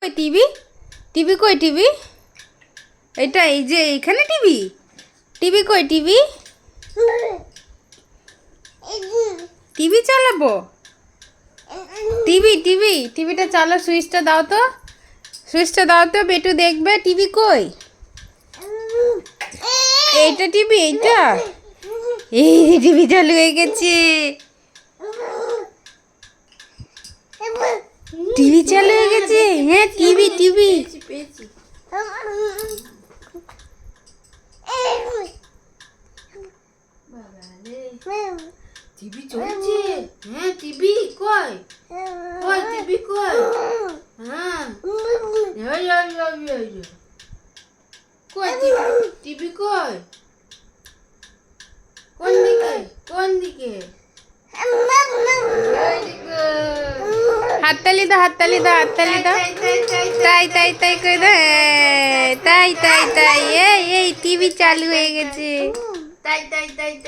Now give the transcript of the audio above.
কই TV? TV কই TV? এটা এই যে এখানে টিভি। টিভি কই টিভি? টিভি চালাবো। টিভিটা চালো, সুইচটা দাও তো। সুইচটা দাও তো, বেটু দেখবে। টিভি কই? এইটা টিভি, এইটা। এই টিভি চালু হয়ে গেছে। টিভি চালু হয়ে গেছে। হ্যাঁ টিভি। টিভি চলছে। হ্যাঁ টিভি কই? কই টিভি কই? হ্যাঁ কই টিভি কই? কোন দিকে? হাততালি দাও। তাই করে দাও। তাই এই টিভি চালু হয়ে গেছে। তাই